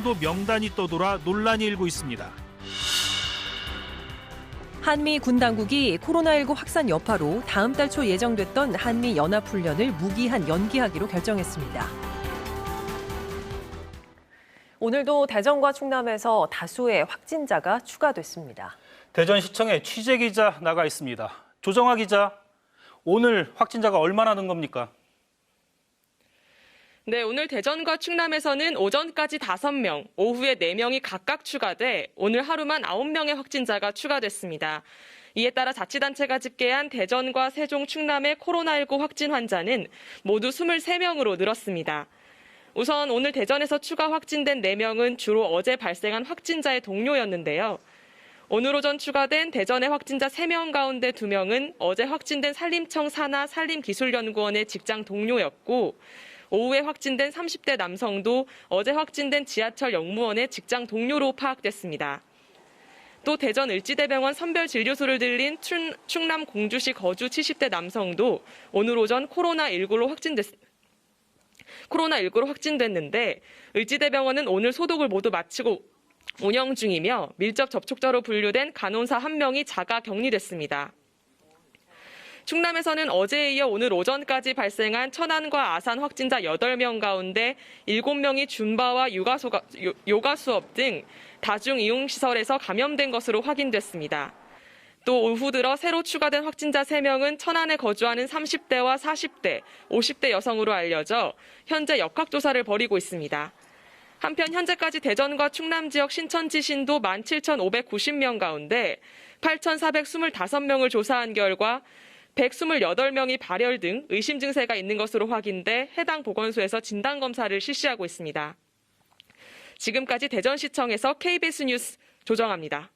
도 명단이 떠돌아 논란이 일고 있습니다. 한미 군 당국이 코로나19 확산 여파로 다음 달 초 예정됐던 한미 연합훈련을 무기한 연기하기로 결정했습니다. 오늘도 대전과 충남에서 다수의 확진자가 추가됐습니다. 대전시청에 취재기자 나가 있습니다. 조정아 기자, 오늘 확진자가 얼마나 는 겁니까? 네, 오늘 대전과 충남에서는 오전까지 5명, 오후에 4명이 각각 추가돼 오늘 하루만 9명의 확진자가 추가됐습니다. 이에 따라 자치단체가 집계한 대전과 세종, 충남의 코로나19 확진 환자는 모두 23명으로 늘었습니다. 우선 오늘 대전에서 추가 확진된 4명은 주로 어제 발생한 확진자의 동료였는데요. 오늘 오전 추가된 대전의 확진자 3명 가운데 2명은 어제 확진된 산림청 산하 산림기술연구원의 직장 동료였고, 오후에 확진된 30대 남성도 어제 확진된 지하철 역무원의 직장 동료로 파악됐습니다. 또 대전 을지대병원 선별진료소를 들린 충남 공주시 거주 70대 남성도 오늘 오전 코로나19로 확진됐는데 을지대병원은 오늘 소독을 모두 마치고 운영 중이며 밀접 접촉자로 분류된 간호사 1명이 자가 격리됐습니다. 충남에서는 어제에 이어 오늘 오전까지 발생한 천안과 아산 확진자 8명 가운데 7명이 줌바와 요가 수업 등 다중이용시설에서 감염된 것으로 확인됐습니다. 또 오후 들어 새로 추가된 확진자 3명은 천안에 거주하는 30대와 40대, 50대 여성으로 알려져 현재 역학조사를 벌이고 있습니다. 한편 현재까지 대전과 충남 지역 신천지 신도 17,590명 가운데 8,425명을 조사한 결과 128명이 발열 등 의심 증세가 있는 것으로 확인돼 해당 보건소에서 진단검사를 실시하고 있습니다. 지금까지 대전시청에서 KBS 뉴스 조정아입니다.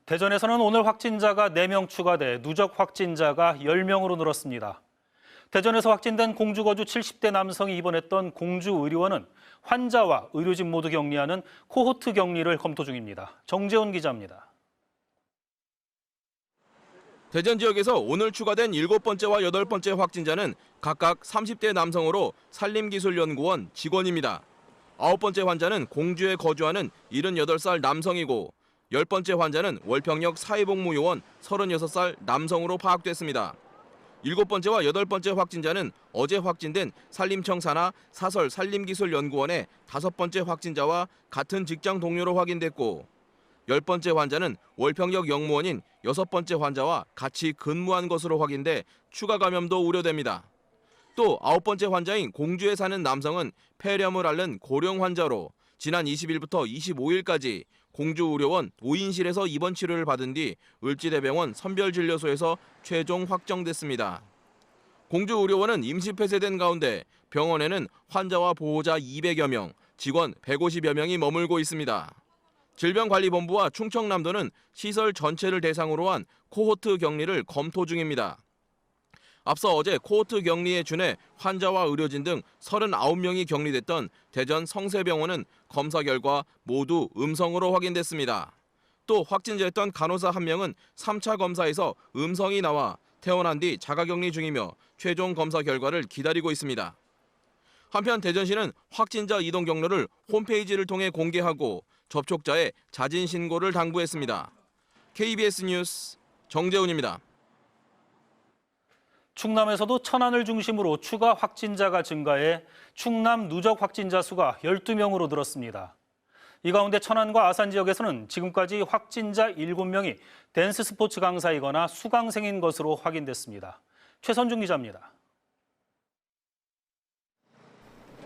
대전에서는 오늘 확진자가 4명 추가돼 누적 확진자가 10명으로 늘었습니다. 대전에서 확진된 공주 거주 70대 남성이 입원했던 공주의료원은 환자와 의료진 모두 격리하는 코호트 격리를 검토 중입니다. 정재훈 기자입니다. 대전 지역에서 오늘 추가된 7번째와 8번째 확진자는 각각 30대 남성으로 산림기술연구원 직원입니다. 9번째 환자는 공주에 거주하는 78살 남성이고 10번째 환자는 월평역 사회복무요원 36살 남성으로 파악됐습니다. 7번째와 8번째 확진자는 어제 확진된 산림청 산하 사설 산림기술연구원의 5번째 확진자와 같은 직장 동료로 확인됐고 10번째 환자는 월평역 역무원인 6번째 환자와 같이 근무한 것으로 확인돼 추가 감염도 우려됩니다. 또 9번째 환자인 공주에 사는 남성은 폐렴을 앓는 고령 환자로 지난 20일부터 25일까지 공주의료원 노인실에서 입원 치료를 받은 뒤 을지대병원 선별진료소에서 최종 확정됐습니다. 공주의료원은 임시 폐쇄된 가운데 병원에는 환자와 보호자 200여 명, 직원 150여 명이 머물고 있습니다. 질병관리본부와 충청남도는 시설 전체를 대상으로 한 코호트 격리를 검토 중입니다. 앞서 어제 코호트 격리에 준해 환자와 의료진 등 39명이 격리됐던 대전 성세병원은 검사 결과 모두 음성으로 확인됐습니다. 또 확진자였던 간호사 1명은 3차 검사에서 음성이 나와 퇴원한 뒤 자가격리 중이며 최종 검사 결과를 기다리고 있습니다. 한편 대전시는 확진자 이동 경로를 홈페이지를 통해 공개하고 접촉자의 자진 신고를 당부했습니다. KBS 뉴스 정재훈입니다. 충남에서도 천안을 중심으로 추가 확진자가 증가해 충남 누적 확진자 수가 12명으로 늘었습니다. 이 가운데 천안과 아산 지역에서는 지금까지 확진자 7명이 댄스 스포츠 강사이거나 수강생인 것으로 확인됐습니다. 최선중 기자입니다.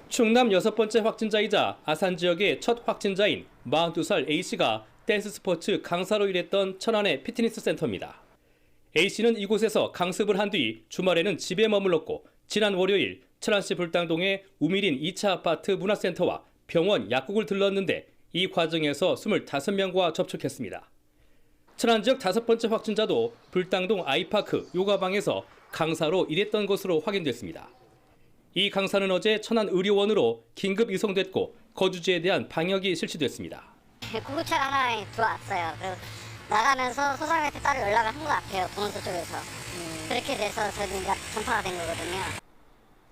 충남 6번째 확진자이자 아산 지역의 첫 확진자인 42살 A씨가 댄스 스포츠 강사로 일했던 천안의 피트니스 센터입니다. A씨는 이곳에서 강습을 한 뒤 주말에는 집에 머물렀고 지난 월요일 천안시 불당동의 우미린 2차 아파트 문화센터와 병원, 약국을 들렀는데 이 과정에서 25명과 접촉했습니다. 천안 지역 5번째 확진자도 불당동 아이파크 요가방에서 강사로 일했던 것으로 확인됐습니다. 이 강사는 어제 천안의료원으로 긴급 이송됐고 거주지에 대한 방역이 실시됐습니다. 구급차 하나 들어왔어요. 그래서 나가면서 소장한테 따로 연락을 한 것 같아요. 보건소 쪽에서. 그렇게 돼서 저희가 전파가 된 거거든요.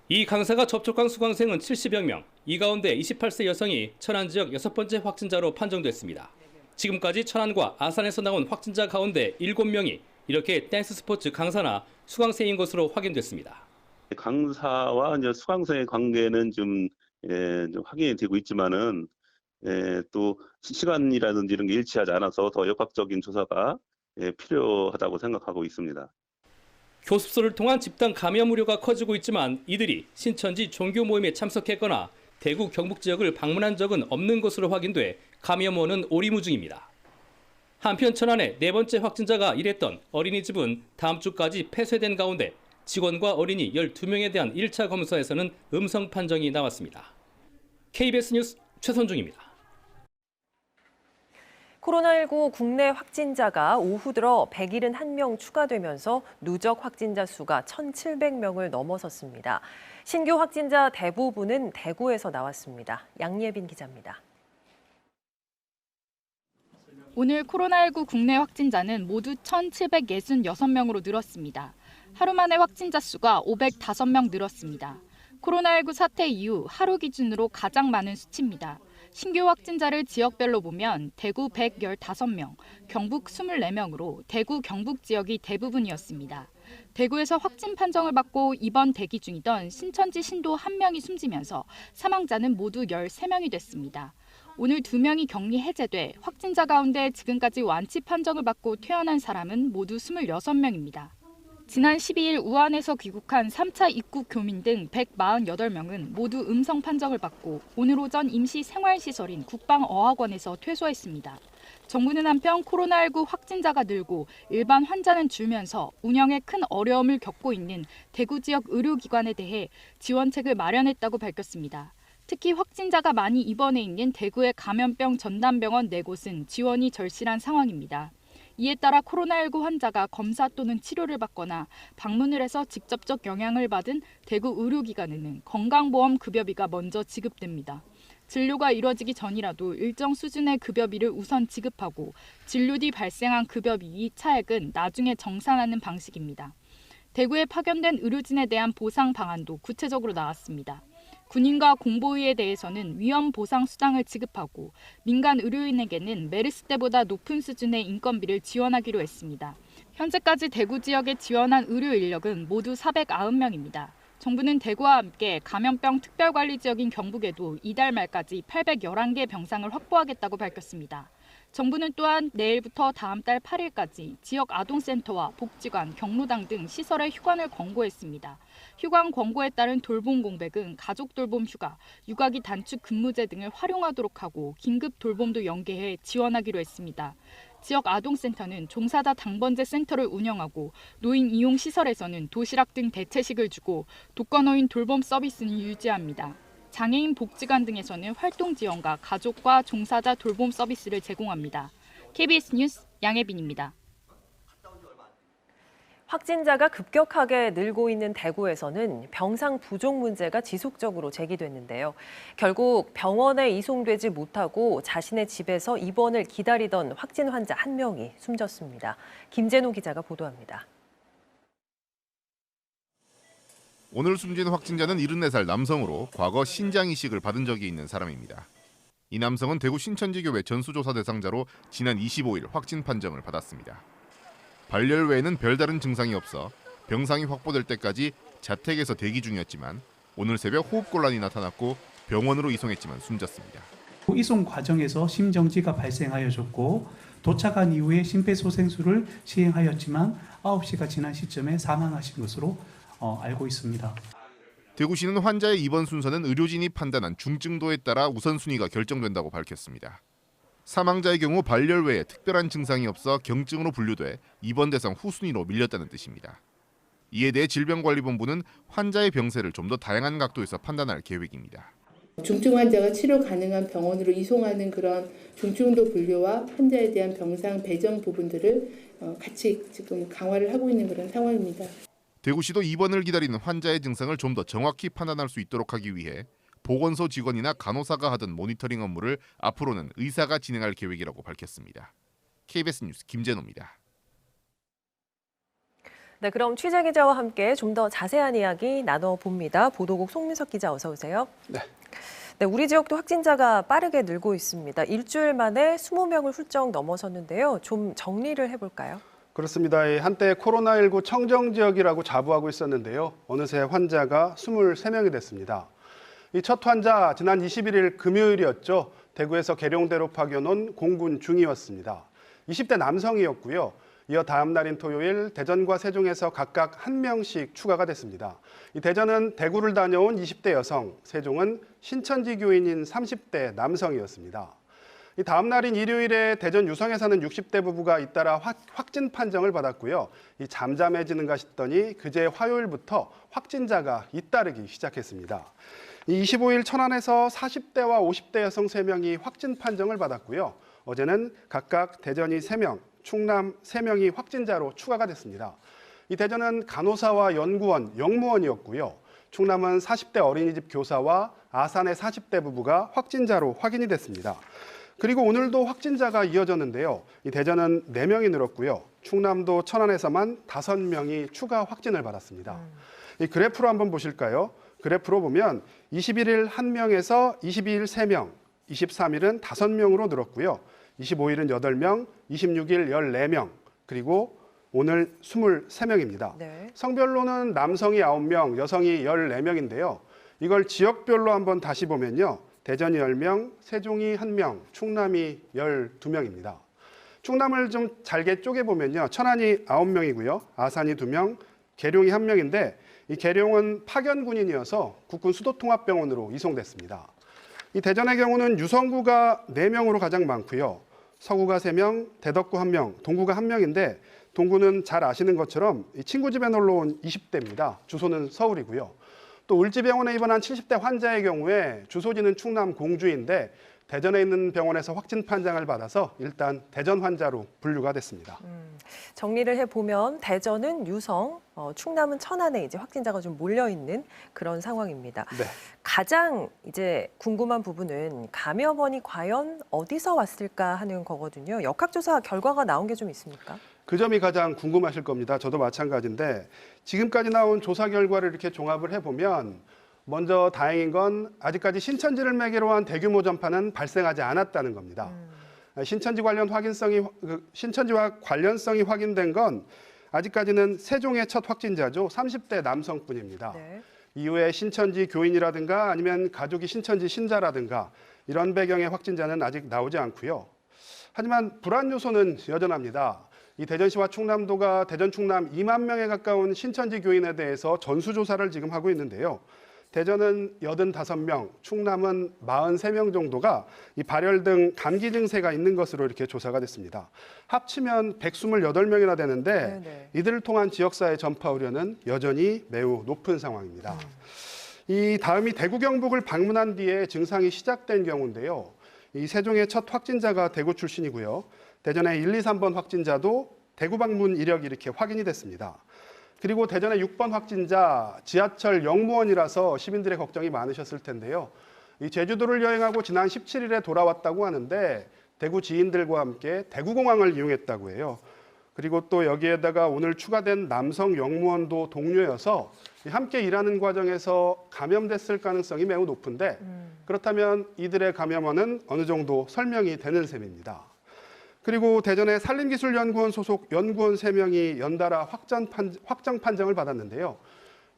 이 강사가 접촉한 수강생은 70여 명, 이 가운데 28세 여성이 천안 지역 6번째 확진자로 판정됐습니다. 지금까지 천안과 아산에서 나온 확진자 가운데 7명이 이렇게 댄스 스포츠 강사나 수강생인 것으로 확인됐습니다. 강사와 이제 수강생의 관계는 좀 확인이 되고 있지만은 또 시간이라든지 이런 게 일치하지 않아서 더 역학적인 조사가 필요하다고 생각하고 있습니다. 교습소를 통한 집단 감염 우려가 커지고 있지만 이들이 신천지 종교 모임에 참석했거나 대구 경북 지역을 방문한 적은 없는 것으로 확인돼 감염원은 오리무중입니다. 한편 천안의 4번째 확진자가 일했던 어린이집은 다음 주까지 폐쇄된 가운데 직원과 어린이 12명에 대한 1차 검사에서는 음성 판정이 나왔습니다. KBS 뉴스 최선중입니다. 코로나19 국내 확진자가 오후 들어 171명 추가되면서 누적 확진자 수가 1,700명을 넘어섰습니다. 신규 확진자 대부분은 대구에서 나왔습니다. 양예빈 기자입니다. 오늘 코로나19 국내 확진자는 모두 1,766명으로 늘었습니다. 하루 만에 확진자 수가 505명 늘었습니다. 코로나19 사태 이후 하루 기준으로 가장 많은 수치입니다. 신규 확진자를 지역별로 보면 대구 115명, 경북 24명으로 대구 경북 지역이 대부분이었습니다. 대구에서 확진 판정을 받고 입원 대기 중이던 신천지 신도 1명이 숨지면서 사망자는 모두 13명이 됐습니다. 오늘 2명이 격리 해제돼 확진자 가운데 지금까지 완치 판정을 받고 퇴원한 사람은 모두 26명입니다. 지난 12일 우한에서 귀국한 3차 입국 교민 등 148명은 모두 음성 판정을 받고 오늘 오전 임시 생활시설인 국방어학원에서 퇴소했습니다. 정부는 한편 코로나19 확진자가 늘고 일반 환자는 줄면서 운영에 큰 어려움을 겪고 있는 대구 지역 의료기관에 대해 지원책을 마련했다고 밝혔습니다. 특히 확진자가 많이 입원해 있는 대구의 감염병 전담병원 4곳은 지원이 절실한 상황입니다. 이에 따라 코로나19 환자가 검사 또는 치료를 받거나 방문을 해서 직접적 영향을 받은 대구 의료기관에는 건강보험 급여비가 먼저 지급됩니다. 진료가 이뤄지기 전이라도 일정 수준의 급여비를 우선 지급하고 진료 뒤 발생한 급여비 차액은 나중에 정산하는 방식입니다. 대구에 파견된 의료진에 대한 보상 방안도 구체적으로 나왔습니다. 군인과 공보위에 대해서는 위험 보상 수당을 지급하고 민간 의료인에게는 메르스 때보다 높은 수준의 인건비를 지원하기로 했습니다. 현재까지 대구 지역에 지원한 의료 인력은 모두 490명입니다. 정부는 대구와 함께 감염병 특별관리지역인 경북에도 이달 말까지 811개 병상을 확보하겠다고 밝혔습니다. 정부는 또한 내일부터 다음 달 8일까지 지역 아동센터와 복지관, 경로당 등 시설의 휴관을 권고했습니다. 휴관 권고에 따른 돌봄 공백은 가족 돌봄 휴가, 육아기 단축 근무제 등을 활용하도록 하고 긴급 돌봄도 연계해 지원하기로 했습니다. 지역 아동센터는 종사자 당번제 센터를 운영하고 노인 이용 시설에서는 도시락 등 대체식을 주고 독거노인 돌봄 서비스는 유지합니다. 장애인 복지관 등에서는 활동 지원과 가족과 종사자 돌봄 서비스를 제공합니다. KBS 뉴스 양혜빈입니다. 확진자가 급격하게 늘고 있는 대구에서는 병상 부족 문제가 지속적으로 제기됐는데요. 결국 병원에 이송되지 못하고 자신의 집에서 입원을 기다리던 확진 환자 1명이 숨졌습니다. 김재노 기자가 보도합니다. 오늘 숨진 확진자는 74살 남성으로 과거 신장 이식을 받은 적이 있는 사람입니다. 이 남성은 대구 신천지교회 전수조사 대상자로 지난 25일 확진 판정을 받았습니다. 발열 외에는 별다른 증상이 없어 병상이 확보될 때까지 자택에서 대기 중이었지만 오늘 새벽 호흡곤란이 나타났고 병원으로 이송했지만 숨졌습니다. 이송 과정에서 심정지가 발생하여졌고 도착한 이후에 심폐소생술을 시행하였지만 9시가 지난 시점에 사망하신 것으로 알고 있습니다. 대구시는 환자의 입원 순서는 의료진이 판단한 중증도에 따라 우선순위가 결정된다고 밝혔습니다. 사망자의 경우 발열 외에 특별한 증상이 없어 경증으로 분류돼 입원 대상 후순위로 밀렸다는 뜻입니다. 이에 대해 질병관리본부는 환자의 병세를 좀 더 다양한 각도에서 판단할 계획입니다. 중증 환자가 치료 가능한 병원으로 이송하는 그런 중증도 분류와 환자에 대한 병상 배정 부분들을 같이 지금 강화를 하고 있는 그런 상황입니다. 대구시도 입원을 기다리는 환자의 증상을 좀 더 정확히 판단할 수 있도록 하기 위해 보건소 직원이나 간호사가 하던 모니터링 업무를 앞으로는 의사가 진행할 계획이라고 밝혔습니다. KBS 뉴스 김재노입니다. 네, 그럼 취재 기자와 함께 좀 더 자세한 이야기 나눠봅니다. 보도국 송민석 기자 어서 오세요. 네. 네, 우리 지역도 확진자가 빠르게 늘고 있습니다. 일주일 만에 20명을 훌쩍 넘어섰는데요. 좀 정리를 해볼까요? 그렇습니다. 한때 코로나19 청정 지역이라고 자부하고 있었는데요. 어느새 환자가 23명이 됐습니다. 이 첫 환자 지난 21일 금요일이었죠. 대구에서 계룡대로 파견 온 공군 중이었습니다. 20대 남성이었고요. 이어 다음 날인 토요일 대전과 세종에서 각각 1명씩 추가가 됐습니다. 이 대전은 대구를 다녀온 20대 여성, 세종은 신천지 교인인 30대 남성이었습니다. 이 다음 날인 일요일에 대전 유성에 사는 60대 부부가 잇따라 확진 판정을 받았고요. 이 잠잠해지는가 싶더니 그제 화요일부터 확진자가 잇따르기 시작했습니다. 이 25일 천안에서 40대와 50대 여성 3명이 확진 판정을 받았고요. 어제는 각각 대전이 3명, 충남 3명이 확진자로 추가가 됐습니다. 이 대전은 간호사와 연구원, 영무원이었고요. 충남은 40대 어린이집 교사와 아산의 40대 부부가 확진자로 확인이 됐습니다. 그리고 오늘도 확진자가 이어졌는데요. 이 대전은 4명이 늘었고요. 충남도 천안에서만 5명이 추가 확진을 받았습니다. 이 그래프로 한번 보실까요? 그래프로 보면 21일 1명에서 22일 3명, 23일은 5명으로 늘었고요. 25일은 8명, 26일 14명, 그리고 오늘 23명입니다. 네. 성별로는 남성이 9명, 여성이 14명인데요. 이걸 지역별로 한번 다시 보면요. 대전이 10명, 세종이 1명, 충남이 12명입니다. 충남을 좀 잘게 쪼개보면요. 천안이 9명이고요. 아산이 2명, 계룡이 1명인데 이 계룡은 파견 군인이어서 국군 수도통합병원으로 이송됐습니다. 이 대전의 경우는 유성구가 4명으로 가장 많고요. 서구가 3명, 대덕구 1명, 동구가 1명인데 동구는 잘 아시는 것처럼 이 친구 집에 놀러 온 20대입니다. 주소는 서울이고요. 또 을지병원에 입원한 70대 환자의 경우에 주소지는 충남 공주인데 대전에 있는 병원에서 확진 판정을 받아서 일단 대전 환자로 분류가 됐습니다. 정리를 해보면 대전은 유성, 충남은 천안에 이제 확진자가 좀 몰려 있는 그런 상황입니다. 네. 가장 이제 궁금한 부분은 감염원이 과연 어디서 왔을까 하는 거거든요. 역학조사 결과가 나온 게 좀 있습니까? 그 점이 가장 궁금하실 겁니다. 저도 마찬가지인데 지금까지 나온 조사 결과를 이렇게 종합을 해보면 먼저 다행인 건 아직까지 신천지를 매개로 한 대규모 전파는 발생하지 않았다는 겁니다. 신천지와 관련성이 확인된 건 아직까지는 세종의 첫 확진자죠. 30대 남성뿐입니다. 네. 이후에 신천지 교인이라든가 아니면 가족이 신천지 신자라든가 이런 배경의 확진자는 아직 나오지 않고요. 하지만 불안 요소는 여전합니다. 이 대전시와 충남도가 대전 충남 2만 명에 가까운 신천지 교인에 대해서 전수조사를 지금 하고 있는데요. 대전은 85명, 충남은 43명 정도가 이 발열 등 감기 증세가 있는 것으로 이렇게 조사가 됐습니다. 합치면 128명이나 되는데 네네. 이들을 통한 지역사회 전파 우려는 여전히 매우 높은 상황입니다. 이 다음이 대구 경북을 방문한 뒤에 증상이 시작된 경우인데요. 이 세종의 첫 확진자가 대구 출신이고요. 대전의 1, 2, 3번 확진자도 대구 방문 이력이 이렇게 확인이 됐습니다. 그리고 대전의 6번 확진자 지하철 영무원이라서 시민들의 걱정이 많으셨을 텐데요. 이 제주도를 여행하고 지난 17일에 돌아왔다고 하는데 대구 지인들과 함께 대구공항을 이용했다고 해요. 그리고 또 여기에다가 오늘 추가된 남성 영무원도 동료여서 함께 일하는 과정에서 감염됐을 가능성이 매우 높은데 그렇다면 이들의 감염원은 어느 정도 설명이 되는 셈입니다. 그리고 대전의 산림기술연구원 소속 연구원 3명이 연달아 확정 판정을 받았는데요.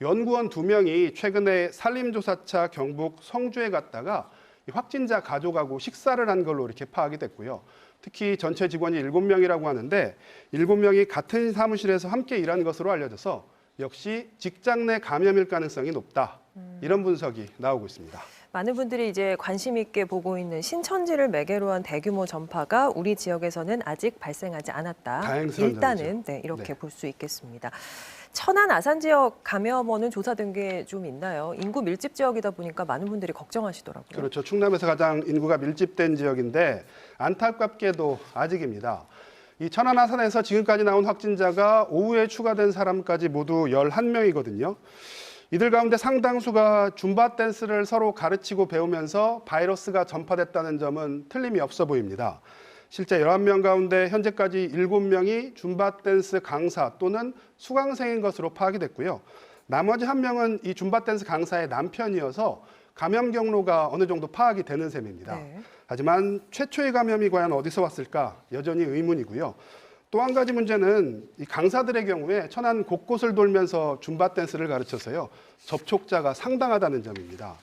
연구원 2명이 최근에 산림조사차 경북 성주에 갔다가 확진자 가족하고 식사를 한 걸로 이렇게 파악이 됐고요. 특히 전체 직원이 7명이라고 하는데 7명이 같은 사무실에서 함께 일한 것으로 알려져서 역시 직장 내 감염일 가능성이 높다. 이런 분석이 나오고 있습니다. 많은 분들이 이제 관심 있게 보고 있는 신천지를 매개로 한 대규모 전파가 우리 지역에서는 아직 발생하지 않았다. 다행스러운 일단은 네, 이렇게 볼 수 있겠습니다. 천안 아산 지역 감염원은 조사된 게 좀 있나요? 인구 밀집 지역이다 보니까 많은 분들이 걱정하시더라고요. 그렇죠. 충남에서 가장 인구가 밀집된 지역인데 안타깝게도 아직입니다. 이 천안 아산에서 지금까지 나온 확진자가 오후에 추가된 사람까지 모두 11명이거든요. 이들 가운데 상당수가 줌바 댄스를 서로 가르치고 배우면서 바이러스가 전파됐다는 점은 틀림이 없어 보입니다. 실제 11명 가운데 현재까지 7명이 줌바 댄스 강사 또는 수강생인 것으로 파악이 됐고요. 나머지 1명은 이 줌바 댄스 강사의 남편이어서 감염 경로가 어느 정도 파악이 되는 셈입니다. 네. 하지만 최초의 감염이 과연 어디서 왔을까 여전히 의문이고요. 또 한 가지 문제는 이 강사들의 경우에 천안 곳곳을 돌면서 줌바 댄스를 가르쳐서요. 접촉자가 상당하다는 점입니다.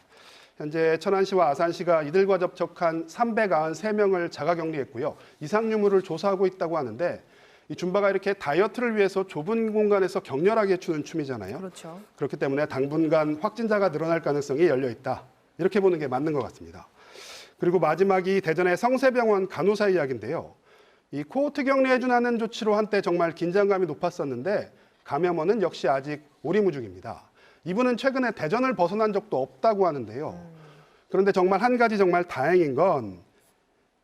현재 천안시와 아산시가 이들과 접촉한 393명을 자가격리했고요. 이상 유무를 조사하고 있다고 하는데 이 줌바가 이렇게 다이어트를 위해서 좁은 공간에서 격렬하게 추는 춤이잖아요. 그렇죠. 그렇기 때문에 당분간 확진자가 늘어날 가능성이 열려 있다. 이렇게 보는 게 맞는 것 같습니다. 그리고 마지막이 대전의 성세병원 간호사 이야기인데요. 이 코호트 격리에 준하는 조치로 한때 정말 긴장감이 높았었는데 감염원은 역시 아직 오리무중입니다. 이분은 최근에 대전을 벗어난 적도 없다고 하는데요. 그런데 정말 한 가지 정말 다행인 건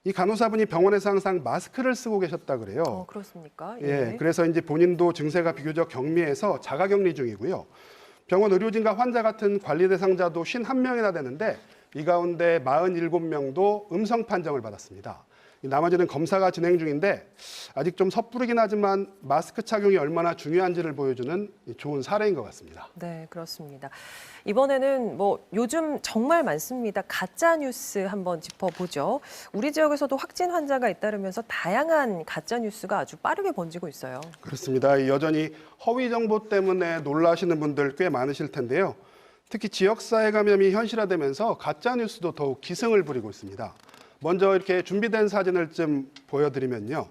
이 간호사분이 병원에서 항상 마스크를 쓰고 계셨다 그래요. 그렇습니까? 예, 그래서 이제 본인도 증세가 비교적 경미해서 자가격리 중이고요. 병원 의료진과 환자 같은 관리 대상자도 51명이나 되는데 이 가운데 47명도 음성 판정을 받았습니다. 나머지는 검사가 진행 중인데 아직 좀 섣부르긴 하지만 마스크 착용이 얼마나 중요한지를 보여주는 좋은 사례인 것 같습니다. 네, 그렇습니다. 이번에는 요즘 정말 많습니다. 가짜 뉴스 한번 짚어보죠. 우리 지역에서도 확진 환자가 잇따르면서 다양한 가짜 뉴스가 아주 빠르게 번지고 있어요. 그렇습니다. 여전히 허위 정보 때문에 놀라시는 분들 꽤 많으실 텐데요. 특히 지역사회 감염이 현실화되면서 가짜 뉴스도 더욱 기승을 부리고 있습니다. 먼저 이렇게 준비된 사진을 좀 보여드리면요.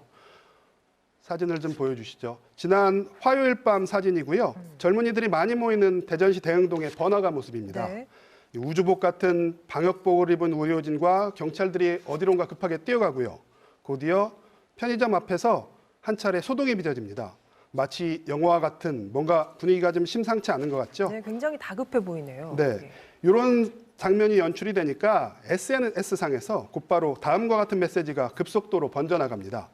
사진을 좀 보여주시죠. 지난 화요일 밤 사진이고요. 젊은이들이 많이 모이는 대전시 대흥동의 번화가 모습입니다. 네. 우주복 같은 방역복을 입은 의료진과 경찰들이 어디론가 급하게 뛰어가고요. 곧이어 편의점 앞에서 한 차례 소동이 빚어집니다. 마치 영화와 같은 뭔가 분위기가 좀 심상치 않은 것 같죠? 네, 굉장히 다급해 보이네요. 네, 이런 장면이 연출이 되니까 SNS상에서 곧바로 다음과 같은 메시지가 급속도로 번져나갑니다.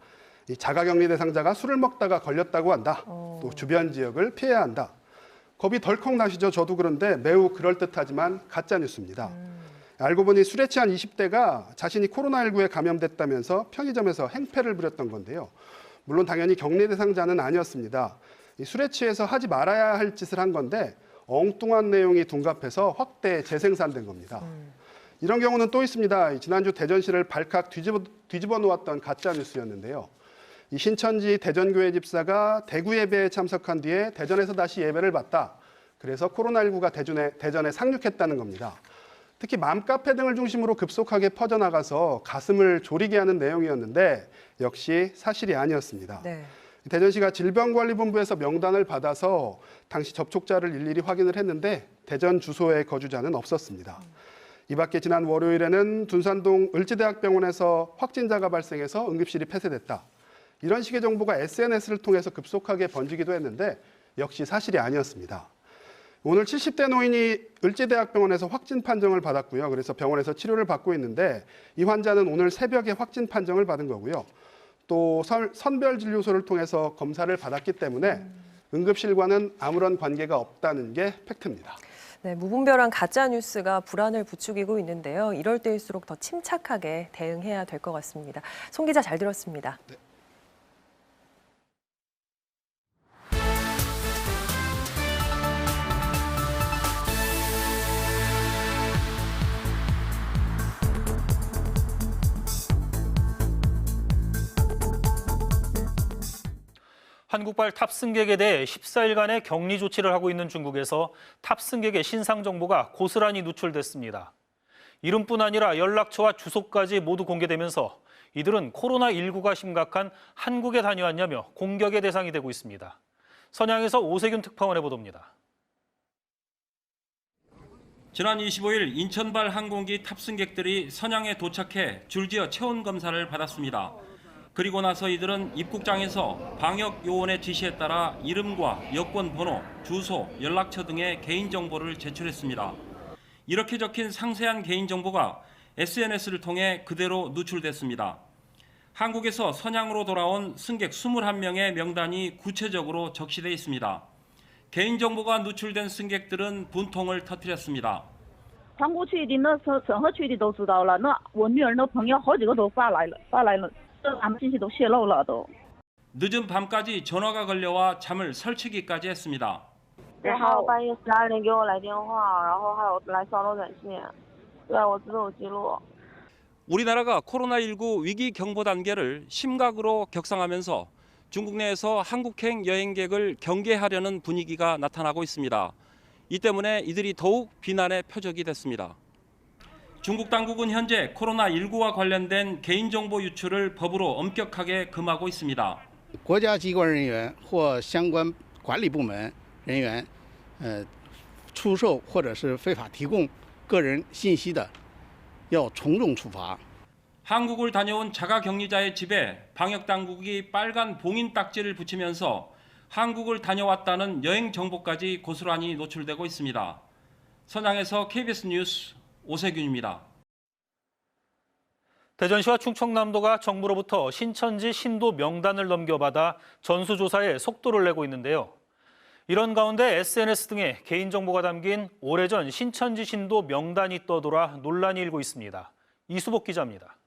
이 자가격리 대상자가 술을 먹다가 걸렸다고 한다. 또 주변 지역을 피해야 한다. 겁이 덜컥 나시죠? 저도 그런데 매우 그럴듯하지만 가짜 뉴스입니다. 알고 보니 술에 취한 20대가 자신이 코로나19에 감염됐다면서 편의점에서 행패를 부렸던 건데요. 물론 당연히 격리 대상자는 아니었습니다. 이 술에 취해서 하지 말아야 할 짓을 한 건데 엉뚱한 내용이 둔갑해서 확대 재생산된 겁니다. 이런 경우는 또 있습니다. 지난주 대전시를 발칵 뒤집어 놓았던 가짜 뉴스였는데요. 이 신천지 대전교회 집사가 대구 예배에 참석한 뒤에 대전에서 다시 예배를 받다. 그래서 코로나19가 대전에 상륙했다는 겁니다. 특히 맘카페 등을 중심으로 급속하게 퍼져나가서 가슴을 졸이게 하는 내용이었는데 역시 사실이 아니었습니다. 네. 대전시가 질병관리본부에서 명단을 받아서 당시 접촉자를 일일이 확인을 했는데 대전 주소의 거주자는 없었습니다. 이 밖에 지난 월요일에는 둔산동 을지대학병원에서 확진자가 발생해서 응급실이 폐쇄됐다. 이런 식의 정보가 SNS를 통해서 급속하게 번지기도 했는데 역시 사실이 아니었습니다. 오늘 70대 노인이 을지대학병원에서 확진 판정을 받았고요. 그래서 병원에서 치료를 받고 있는데 이 환자는 오늘 새벽에 확진 판정을 받은 거고요. 또 선별진료소를 통해서 검사를 받았기 때문에 응급실과는 아무런 관계가 없다는 게 팩트입니다. 네, 무분별한 가짜 뉴스가 불안을 부추기고 있는데요. 이럴 때일수록 더 침착하게 대응해야 될 것 같습니다. 송 기자 잘 들었습니다. 네. 한국발 탑승객에 대해 14일간의 격리 조치를 하고 있는 중국에서 탑승객의 신상 정보가 고스란히 누출됐습니다. 이름뿐 아니라 연락처와 주소까지 모두 공개되면서 이들은 코로나19가 심각한 한국에 다녀왔냐며 공격의 대상이 되고 있습니다. 선양에서 오세균 특파원의 보도입니다. 지난 25일 인천발 항공기 탑승객들이 선양에 도착해 줄지어 체온 검사를 받았습니다. 그리고 나서 이들은 입국장에서 방역 요원의 지시에 따라 이름과 여권 번호, 주소, 연락처 등의 개인정보를 제출했습니다. 이렇게 적힌 상세한 개인정보가 SNS를 통해 그대로 누출됐습니다. 한국에서 선양으로 돌아온 승객 21명의 명단이 구체적으로 적시되어 있습니다. 개인정보가 누출된 승객들은 분통을 터뜨렸습니다. 韩国去的那审核去的都知道了，那我女儿那朋友好几个都发来了，咱们信息都泄露了都。 늦은 밤까지 전화가 걸려와 잠을 설치기까지 했습니다. 然后半夜12点给我来电话，然后还有来骚扰短信，对我自有记录。 우리나라가 코로나19 위기 경보 단계를 심각으로 격상하면서 중국 내에서 한국행 여행객을 경계하려는 분위기가 나타나고 있습니다. 이 때문에 이들이 더욱 비난의 표적이 됐습니다. 중국 당국은 현재 코로나19와 관련된 개인정보 유출을 법으로 엄격하게 금하고 있습니다. 国家机关人员或相关管理部门人员，出售或者是非法提供个人信息的，要从重处罚。 한국을 다녀온 자가격리자의 집에 방역당국이 빨간 봉인 딱지를 붙이면서 한국을 다녀왔다는 여행 정보까지 고스란히 노출되고 있습니다. 선양에서 KBS 뉴스 오세균입니다. 대전시와 충청남도가 정부로부터 신천지 신도 명단을 넘겨받아 전수조사에 속도를 내고 있는데요. 이런 가운데 SNS 등에 개인정보가 담긴 오래전 신천지 신도 명단이 떠돌아 논란이 일고 있습니다. 이수복 기자입니다.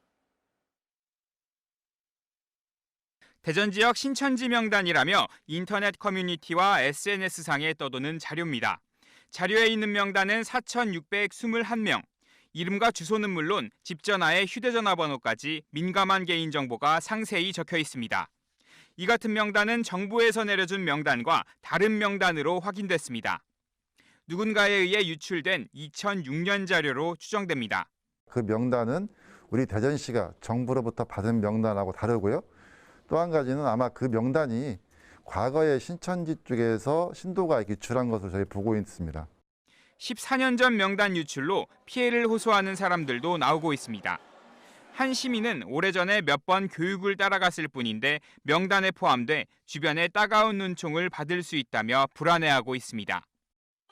대전 지역 신천지 명단이라며 인터넷 커뮤니티와 SNS상에 떠도는 자료입니다. 자료에 있는 명단은 4,621명. 이름과 주소는 물론 집 전화에 휴대전화 번호까지 민감한 개인정보가 상세히 적혀 있습니다. 이 같은 명단은 정부에서 내려준 명단과 다른 명단으로 확인됐습니다. 누군가에 의해 유출된 2006년 자료로 추정됩니다. 그 명단은 우리 대전시가 정부로부터 받은 명단하고 다르고요. 또 한 가지는 아마 그 명단이 과거에 신천지 쪽에서 신도가 유출한 것으로 저희 보고 있습니다. 14년 전 명단 유출로 피해를 호소하는 사람들도 나오고 있습니다. 한 시민은 오래전에 몇 번 교육을 따라갔을 뿐인데 명단에 포함돼 주변에 따가운 눈총을 받을 수 있다며 불안해하고 있습니다.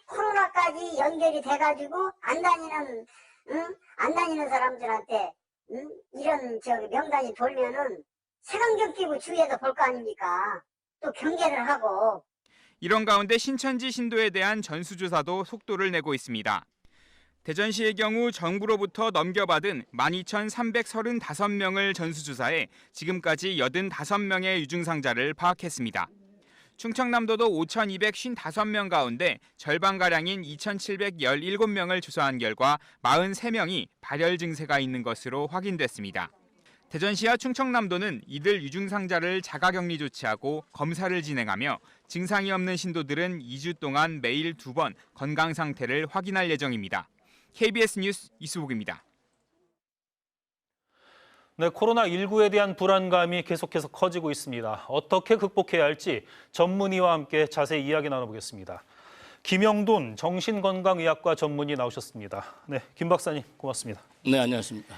코로나까지 연결이 돼가지고 안 다니는 사람들한테 이런 명단이 돌면은 색안경 끼고 주위에서 볼 거 아닙니까? 또 경계를 하고. 이런 가운데 신천지 신도에 대한 전수조사도 속도를 내고 있습니다. 대전시의 경우 정부로부터 넘겨받은 12,335명을 전수조사해 지금까지 85명의 유증상자를 파악했습니다. 충청남도도 5,255명 가운데 절반가량인 2,717명을 조사한 결과 43명이 발열 증세가 있는 것으로 확인됐습니다. 대전시와 충청남도는 이들 유증상자를 자가격리 조치하고 검사를 진행하며 증상이 없는 신도들은 2주 동안 매일 2번 건강 상태를 확인할 예정입니다. KBS 뉴스 이수복입니다. 네, 코로나19에 대한 불안감이 계속해서 커지고 있습니다. 어떻게 극복해야 할지 전문의와 함께 자세히 이야기 나눠보겠습니다. 김영돈 정신건강의학과 전문의 나오셨습니다. 네, 김 박사님 고맙습니다. 네, 안녕하십니까.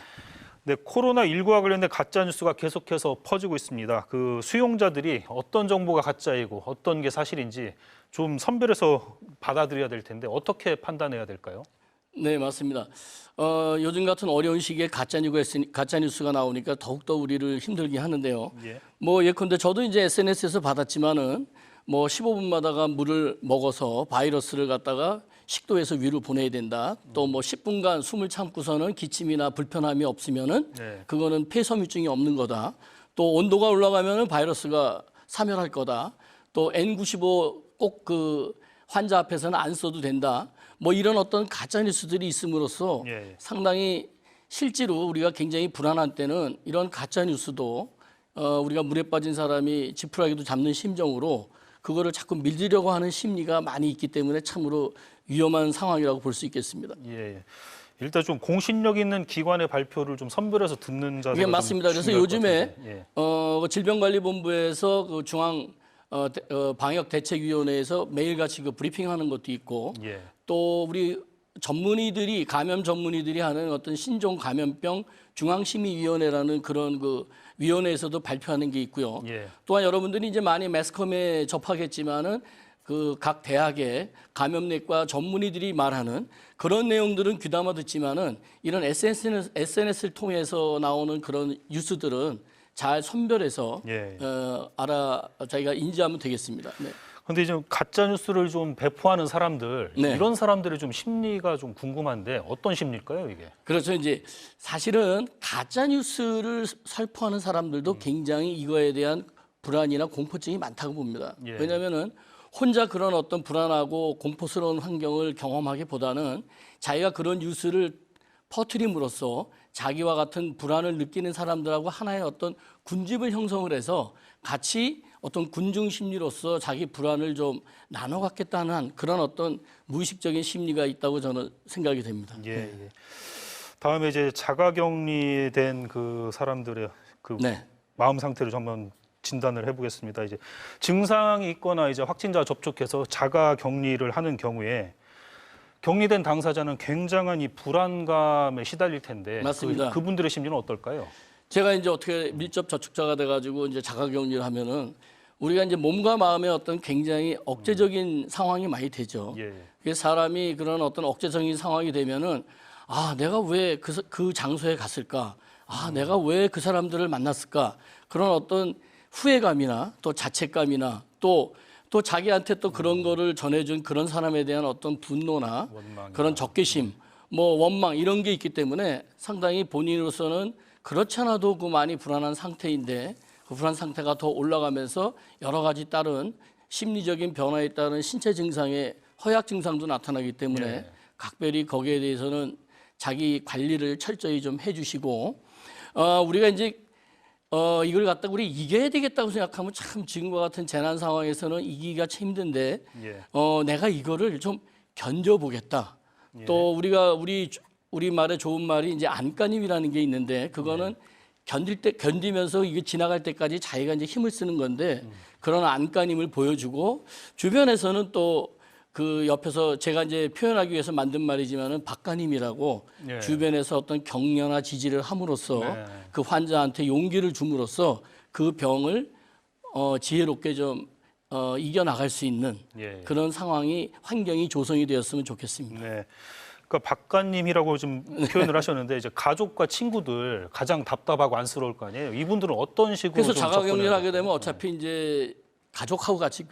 네, 코로나19와 관련된 가짜뉴스가 계속해서 퍼지고 있습니다. 그 수용자들이 어떤 정보가 가짜이고 어떤 게 사실인지 좀 선별해서 받아들여야 될 텐데 어떻게 판단해야 될까요? 네, 맞습니다. 요즘 같은 어려운 시기에 가짜뉴스가 나오니까 더욱더 우리를 힘들게 하는데요. 예. 예컨대 저도 이제 SNS에서 받았지만은 15분마다가 물을 먹어서 바이러스를 갖다가 식도에서 위로 보내야 된다. 또 10분간 숨을 참고서는 기침이나 불편함이 없으면은 그거는 폐섬유증이 없는 거다. 또 온도가 올라가면은 바이러스가 사멸할 거다. 또 N95 꼭 그 환자 앞에서는 안 써도 된다. 이런 어떤 가짜 뉴스들이 있음으로써 상당히 실제로 우리가 굉장히 불안한 때는 이런 가짜 뉴스도 우리가 물에 빠진 사람이 지푸라기도 잡는 심정으로 그거를 자꾸 밀리려고 하는 심리가 많이 있기 때문에 참으로 위험한 상황이라고 볼 수 있겠습니다. 예. 일단 좀 공신력 있는 기관의 발표를 좀 선별해서 듣는 자세가 예, 맞습니다. 그래서 요즘에 질병관리본부에서 그 중앙 방역대책위원회에서 매일같이 그 브리핑하는 것도 있고 또 우리 전문의들이 감염 전문의들이 하는 어떤 신종 감염병 중앙심의위원회라는 그런 그 위원회에서도 발표하는 게 있고요. 또한 여러분들이 이제 많이 매스컴에 접하겠지만은 그 각 대학의 감염내과 전문의들이 말하는 그런 내용들은 귀담아 듣지만은 이런 SNS를 통해서 나오는 그런 뉴스들은 잘 선별해서 자기가 인지하면 되겠습니다. 네. 근데 좀 가짜 뉴스를 좀 배포하는 사람들 네. 이런 사람들의 좀 심리가 좀 궁금한데 어떤 심리일까요, 이게? 그렇죠. 이제 사실은 가짜 뉴스를 살포하는 사람들도 굉장히 이거에 대한 불안이나 공포증이 많다고 봅니다. 예. 왜냐하면은 혼자 그런 어떤 불안하고 공포스러운 환경을 경험하기보다는 자기가 그런 뉴스를 퍼뜨림으로써 자기와 같은 불안을 느끼는 사람들하고 하나의 어떤 군집을 형성을 해서 같이 어떤 군중 심리로서 자기 불안을 좀 나눠 갖겠다는 그런 어떤 무의식적인 심리가 있다고 저는 생각이 됩니다. 예. 예. 다음에 이제 자가격리된 그 사람들의 그 네. 마음 상태를 좀 한번 진단을 해보겠습니다. 이제 증상이 있거나 이제 확진자 접촉해서 자가격리를 하는 경우에 격리된 당사자는 굉장한 이 불안감에 시달릴 텐데 맞습니다. 그분들의 심리는 어떨까요? 제가 이제 어떻게 밀접 접촉자가 돼가지고 이제 자가격리를 하면은 우리가 이제 몸과 마음의 어떤 굉장히 억제적인 상황이 많이 되죠. 예. 그래서 사람이 그런 어떤 억제적인 상황이 되면은 아, 내가 왜 그 장소에 갔을까? 아, 내가 왜 그 사람들을 만났을까? 그런 어떤 후회감이나 또 자책감이나 또 자기한테 또 그런 거를 전해준 그런 사람에 대한 어떤 분노나 그런 적개심, 뭐 원망 이런 게 있기 때문에 상당히 본인으로서는 그렇지 않아도 그 많이 불안한 상태인데 그 불안 상태가 더 올라가면서 여러 가지 다른 심리적인 변화에 따른 신체 증상의 허약 증상도 나타나기 때문에 네. 각별히 거기에 대해서는 자기 관리를 철저히 좀 해주시고 우리가 이제 이걸 갖다가 우리 이겨야 되겠다고 생각하면 참 지금과 같은 재난 상황에서는 이기기가 참 힘든데 예. 내가 이거를 좀 견뎌보겠다. 예. 또 우리 말에 좋은 말이 이제 안간힘이라는 게 있는데 그거는 견디면서 이게 지나갈 때까지 자기가 이제 힘을 쓰는 건데 그런 안간힘을 보여주고 주변에서는 또 그 옆에서 제가 이제 표현하기 위해서 만든 말이지만은 박간힘이라고 예. 주변에서 어떤 격려나 지지를 함으로써 네. 그 환자한테 용기를 줌으로써 그 병을 지혜롭게 좀 이겨나갈 수 있는 예. 그런 상황이 환경이 조성이 되었으면 좋겠습니다. 네. 그러니까 박간님이라고 좀 표현을 하셨는데 이제 가족과 친구들 가장 답답하고 안쓰러울 거 아니에요. 이분들은 어떤 식으로 그래서 좀 자가격리를 접근해야 하게 되면 어차피 이제 가족하고 같이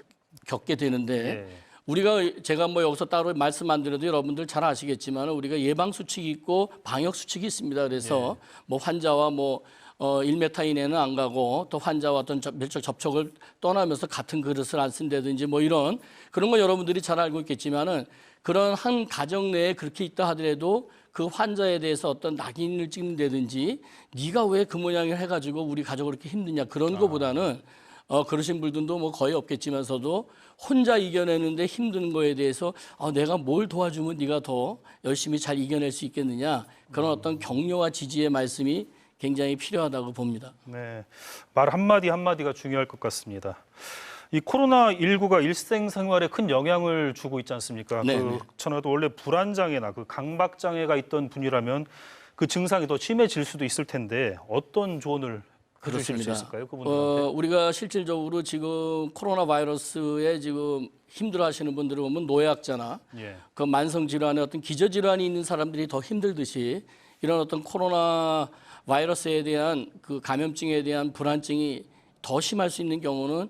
겪게 되는데 예. 우리가 제가 뭐 여기서 따로 말씀 안 드려도 여러분들 잘 아시겠지만 우리가 예방 수칙이 있고 방역 수칙이 있습니다. 그래서 뭐 환자와 뭐 1m 이내는 안 가고 또 환자와 어떤 밀접 접촉을 떠나면서 같은 그릇을 안 쓴다든지 뭐 이런 그런 거 여러분들이 잘 알고 있겠지만은 그런 한 가정 내에 그렇게 있다 하더라도 그 환자에 대해서 어떤 낙인을 찍는다든지 네가 왜 그 모양을 해가지고 우리 가족을 이렇게 힘드냐 그런 거보다는 그러신 분들도 뭐 거의 없겠지만서도 혼자 이겨내는데 힘든 거에 대해서 내가 뭘 도와주면 네가 더 열심히 잘 이겨낼 수 있겠느냐 그런 어떤 격려와 지지의 말씀이 굉장히 필요하다고 봅니다. 네, 말 한마디 한마디가 중요할 것 같습니다. 이 코로나19가 일상생활에 큰 영향을 주고 있지 않습니까? 네네. 천하도 원래 불안장애나 그 강박장애가 있던 분이라면 그 증상이 더 심해질 수도 있을 텐데 어떤 조언을 해주실 수 있을까요? 그분들한테? 우리가 실질적으로 지금 코로나 바이러스에 지금 힘들어하시는 분들을 보면 노약자나 예. 그 만성 질환에 어떤 기저 질환이 있는 사람들이 더 힘들듯이 이런 어떤 코로나 바이러스에 대한 그 감염증에 대한 불안증이 더 심할 수 있는 경우는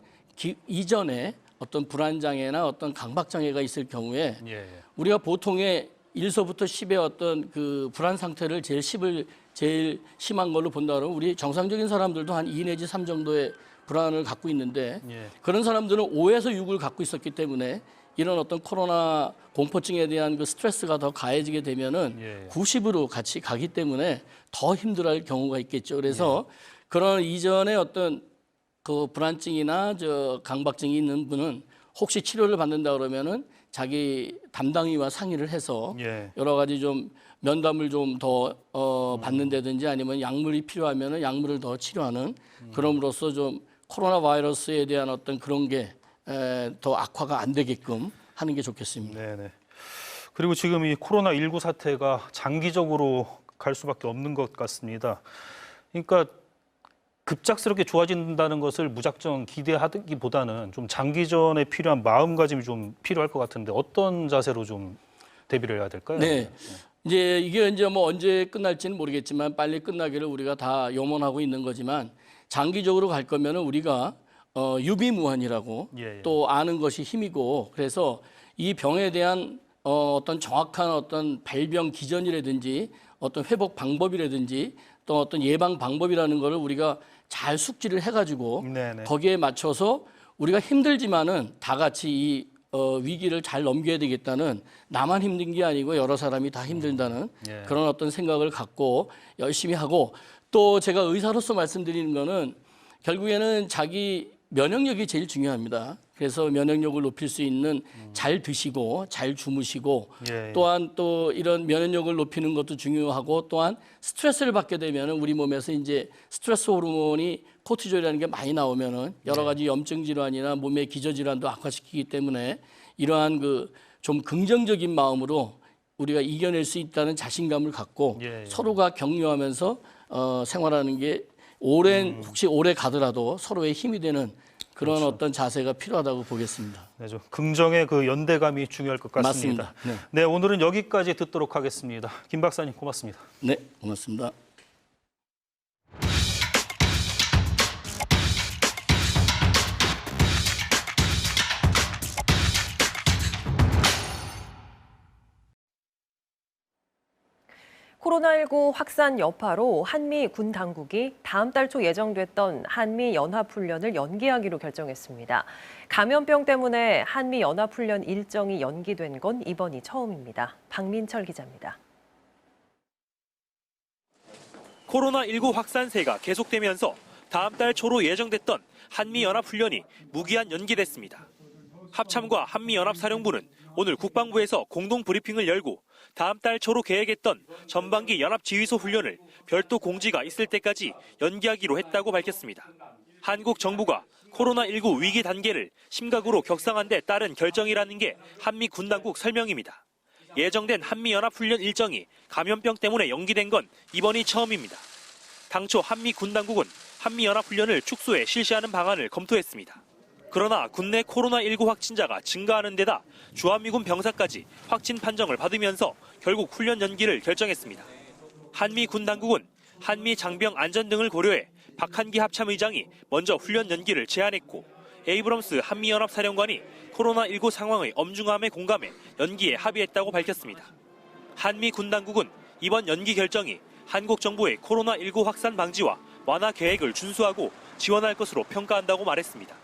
이전에 어떤 불안장애나 어떤 강박장애가 있을 경우에 예. 우리가 보통의 1서부터 10의 어떤 그 불안 상태를 제일 심한 걸로 본다 그러면 우리 정상적인 사람들도 한 2 내지 3 정도의 불안을 갖고 있는데 예. 그런 사람들은 5에서 6을 갖고 있었기 때문에 이런 어떤 코로나 공포증에 대한 그 스트레스가 더 가해지게 되면은 90으로 같이 가기 때문에 더 힘들어할 경우가 있겠죠. 그래서 그런 이전에 어떤 그 불안증이나 강박증이 있는 분은 혹시 치료를 받는다 그러면은 자기 담당의와 상의를 해서 여러 가지 좀 면담을 좀 더 받는다든지 아니면 약물이 필요하면은 약물을 더 치료하는 그럼으로써 좀 코로나 바이러스에 대한 어떤 그런 게 더 악화가 안 되게끔 하는 게 좋겠습니다. 네네. 그리고 지금 이 코로나19 사태가 장기적으로 갈 수밖에 없는 것 같습니다. 그러니까 급작스럽게 좋아진다는 것을 무작정 기대하기보다는 좀 장기전에 필요한 마음가짐이 좀 필요할 것 같은데 어떤 자세로 좀 대비를 해야 될까요? 네. 이게 뭐 언제 끝날지는 모르겠지만 빨리 끝나기를 우리가 다 염원하고 있는 거지만 장기적으로 갈 거면은 우리가 유비무환이라고 또 아는 것이 힘이고 그래서 이 병에 대한 어떤 정확한 어떤 발병 기전이라든지 어떤 회복 방법이라든지 또 어떤 예방 방법이라는 거를 우리가 잘 숙지를 해가지고 거기에 맞춰서 우리가 힘들지만은 다 같이 이 위기를 잘 넘겨야 되겠다는 나만 힘든 게 아니고 여러 사람이 다 힘들다는 그런 어떤 생각을 갖고 열심히 하고 또 제가 의사로서 말씀드리는 거는 결국에는 자기 면역력이 제일 중요합니다. 그래서 면역력을 높일 수 있는 잘 드시고 잘 주무시고 또한 또 이런 면역력을 높이는 것도 중요하고 또한 스트레스를 받게 되면 우리 몸에서 이제 스트레스 호르몬이 코티졸이라는 게 많이 나오면은 여러 가지 염증 질환이나 몸의 기저 질환도 악화시키기 때문에 이러한 그 좀 긍정적인 마음으로 우리가 이겨낼 수 있다는 자신감을 갖고 서로가 격려하면서 생활하는 게 혹시 오래 가더라도 서로의 힘이 되는 그런 어떤 자세가 필요하다고 보겠습니다. 네, 좀 긍정의 그 연대감이 중요할 것 같습니다. 맞습니다. 네, 오늘은 여기까지 듣도록 하겠습니다. 김 박사님 고맙습니다. 네, 고맙습니다. 코로나19 확산 여파로 한미 군 당국이 다음 달 초 예정됐던 한미 연합훈련을 연기하기로 결정했습니다. 감염병 때문에 한미 연합훈련 일정이 연기된 건 이번이 처음입니다. 박민철 기자입니다. 코로나19 확산세가 계속되면서 다음 달 초로 예정됐던 한미 연합훈련이 무기한 연기됐습니다. 합참과 한미연합사령부는 오늘 국방부에서 공동 브리핑을 열고 다음 달 초로 계획했던 전반기 연합지휘소 훈련을 별도 공지가 있을 때까지 연기하기로 했다고 밝혔습니다. 한국 정부가 코로나19 위기 단계를 심각으로 격상한 데 따른 결정이라는 게 한미 군당국 설명입니다. 예정된 한미연합훈련 일정이 감염병 때문에 연기된 건 이번이 처음입니다. 당초 한미 군당국은 한미연합훈련을 축소해 실시하는 방안을 검토했습니다. 그러나 국내 코로나19 확진자가 증가하는 데다 주한미군 병사까지 확진 판정을 받으면서 결국 훈련 연기를 결정했습니다. 한미 군 당국은 한미 장병 안전 등을 고려해 박한기 합참의장이 먼저 훈련 연기를 제안했고 에이브럼스 한미연합사령관이 코로나19 상황의 엄중함에 공감해 연기에 합의했다고 밝혔습니다. 한미 군 당국은 이번 연기 결정이 한국 정부의 코로나19 확산 방지와 완화 계획을 준수하고 지원할 것으로 평가한다고 말했습니다.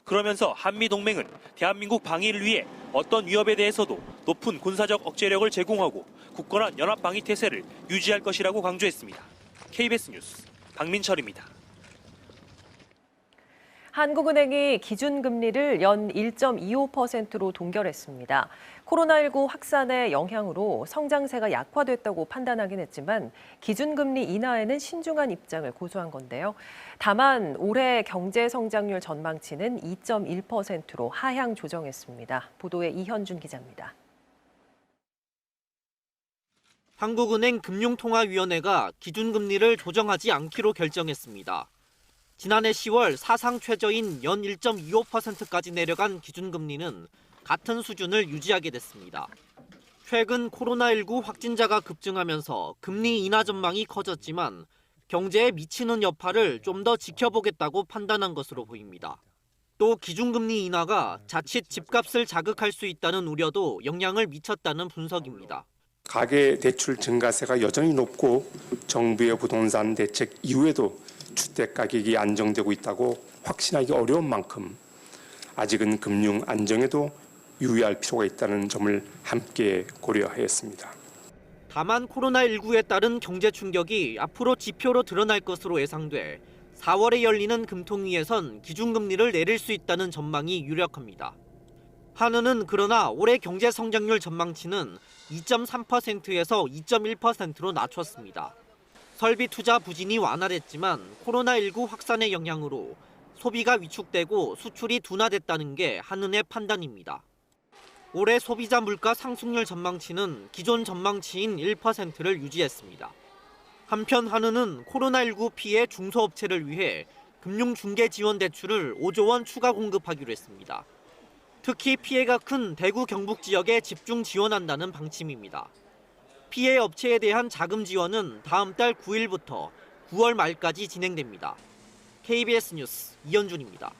그러면서 한미동맹은 대한민국 방위를 위해 어떤 위협에 대해서도 높은 군사적 억제력을 제공하고 굳건한 연합방위태세를 유지할 것이라고 강조했습니다. KBS 뉴스 박민철입니다. 한국은행이 기준금리를 연 1.25%로 동결했습니다. 코로나19 확산의 영향으로 성장세가 약화됐다고 판단하긴 했지만 기준금리 인하에는 신중한 입장을 고수한 건데요. 다만 올해 경제 성장률 전망치는 2.1%로 하향 조정했습니다. 보도에 이현준 기자입니다. 한국은행 금융통화위원회가 기준금리를 조정하지 않기로 결정했습니다. 지난해 10월 사상 최저인 연 1.25%까지 내려간 기준금리는 같은 수준을 유지하게 됐습니다. 최근 코로나19 확진자가 급증하면서 금리 인하 전망이 커졌지만 경제에 미치는 여파를 좀 더 지켜보겠다고 판단한 것으로 보입니다. 또 기준금리 인하가 자칫 집값을 자극할 수 있다는 우려도 영향을 미쳤다는 분석입니다. 가계대출 증가세가 여전히 높고 정부의 부동산 대책 이후에도 주택 가격이 안정되고 있다고 확신하기 어려운 만큼 아직은 금융 안정에도 유의할 필요가 있다는 점을 함께 고려하였습니다. 다만 코로나19에 따른 경제 충격이 앞으로 지표로 드러날 것으로 예상돼 4월에 열리는 금통위에선 기준금리를 내릴 수 있다는 전망이 유력합니다. 한은은 그러나 올해 경제 성장률 전망치는 2.3%에서 2.1%로 낮췄습니다. 설비 투자 부진이 완화됐지만 코로나19 확산의 영향으로 소비가 위축되고 수출이 둔화됐다는 게 한은의 판단입니다. 올해 소비자 물가 상승률 전망치는 기존 전망치인 1%를 유지했습니다. 한편 한은은 코로나19 피해 중소업체를 위해 금융중개 지원 대출을 5조 원 추가 공급하기로 했습니다. 특히 피해가 큰 대구 경북 지역에 집중 지원한다는 방침입니다. 피해 업체에 대한 자금 지원은 다음 달 9일부터 9월 말까지 진행됩니다. KBS 뉴스 이현준입니다.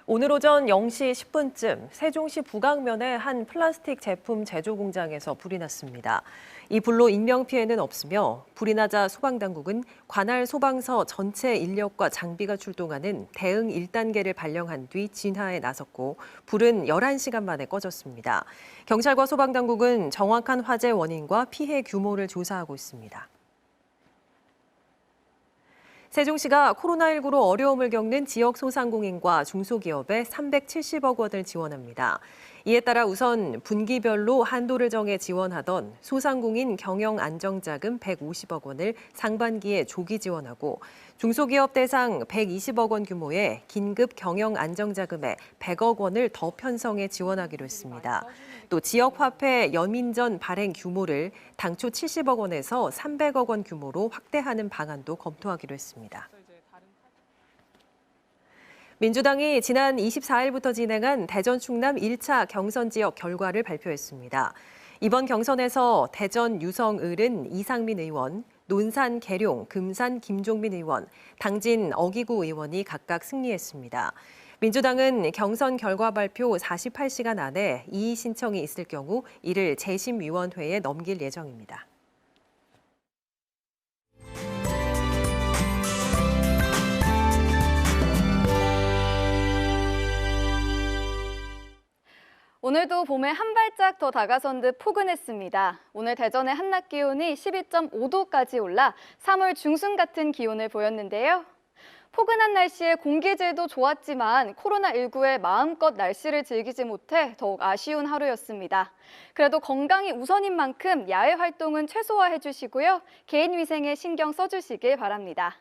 오늘 오전 0시 10분쯤 세종시 북악면의 한 플라스틱 제품 제조 공장에서 불이 났습니다. 이 불로 인명피해는 없으며 불이 나자 소방당국은 관할 소방서 전체 인력과 장비가 출동하는 대응 1단계를 발령한 뒤 진화에 나섰고 불은 11시간 만에 꺼졌습니다. 경찰과 소방당국은 정확한 화재 원인과 피해 규모를 조사하고 있습니다. 세종시가 코로나19로 어려움을 겪는 지역 소상공인과 중소기업에 370억 원을 지원합니다. 이에 따라 우선 분기별로 한도를 정해 지원하던 소상공인 경영 안정자금 150억 원을 상반기에 조기 지원하고 중소기업 대상 120억 원 규모의 긴급 경영 안정자금에 100억 원을 더 편성해 지원하기로 했습니다. 또 지역화폐 연민전 발행 규모를 당초 70억 원에서 300억 원 규모로 확대하는 방안도 검토하기로 했습니다. 민주당이 지난 24일부터 진행한 대전 충남 1차 경선 지역 결과를 발표했습니다. 이번 경선에서 대전 유성을은 이상민 의원, 논산 계룡, 금산 김종민 의원, 당진 어기구 의원이 각각 승리했습니다. 민주당은 경선 결과 발표 48시간 안에 이의 신청이 있을 경우 이를 재심위원회에 넘길 예정입니다. 오늘도 봄에 한 발짝 더 다가선 듯 포근했습니다. 오늘 대전의 한낮 기온이 12.5도까지 올라 3월 중순 같은 기온을 보였는데요. 포근한 날씨에 공기질도 좋았지만 코로나19에 마음껏 날씨를 즐기지 못해 더욱 아쉬운 하루였습니다. 그래도 건강이 우선인 만큼 야외 활동은 최소화해 주시고요. 개인 위생에 신경 써주시길 바랍니다.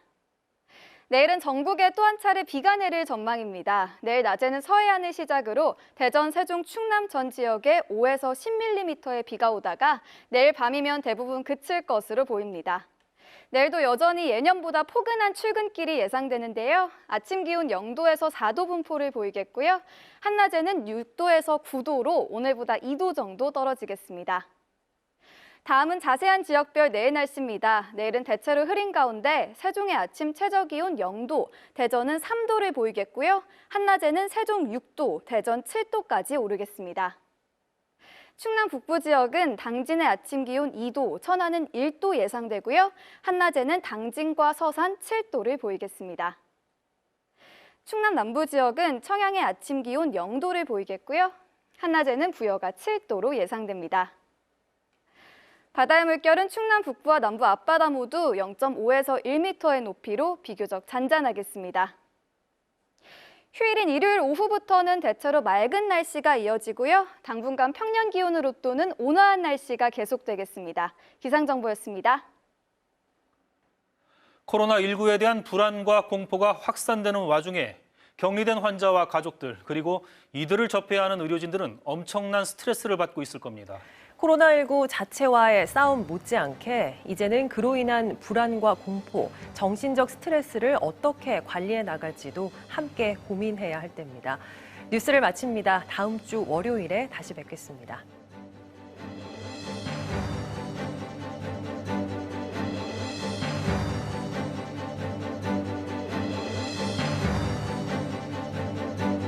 내일은 전국에 또 한 차례 비가 내릴 전망입니다. 내일 낮에는 서해안을 시작으로 대전, 세종, 충남 전 지역에 5에서 10mm의 비가 오다가 내일 밤이면 대부분 그칠 것으로 보입니다. 내일도 여전히 예년보다 포근한 출근길이 예상되는데요. 아침 기온 0도에서 4도 분포를 보이겠고요. 한낮에는 6도에서 9도로 오늘보다 2도 정도 떨어지겠습니다. 다음은 자세한 지역별 내일 날씨입니다. 내일은 대체로 흐린 가운데 세종의 아침 최저기온 0도, 대전은 3도를 보이겠고요. 한낮에는 세종 6도, 대전 7도까지 오르겠습니다. 충남 북부 지역은 당진의 아침 기온 2도, 천안은 1도 예상되고요. 한낮에는 당진과 서산 7도를 보이겠습니다. 충남 남부 지역은 청양의 아침 기온 0도를 보이겠고요. 한낮에는 부여가 7도로 예상됩니다. 바다의 물결은 충남 북부와 남부 앞바다 모두 0.5에서 1m의 높이로 비교적 잔잔하겠습니다. 휴일인 일요일 오후부터는 대체로 맑은 날씨가 이어지고요. 당분간 평년 기온으로 또는 온화한 날씨가 계속되겠습니다. 기상정보였습니다. 코로나19에 대한 불안과 공포가 확산되는 와중에 격리된 환자와 가족들 그리고 이들을 접해야 하는 의료진들은 엄청난 스트레스를 받고 있을 겁니다. 코로나19 자체와의 싸움 못지않게 이제는 그로 인한 불안과 공포, 정신적 스트레스를 어떻게 관리해 나갈지도 함께 고민해야 할 때입니다. 뉴스를 마칩니다. 다음 주 월요일에 다시 뵙겠습니다.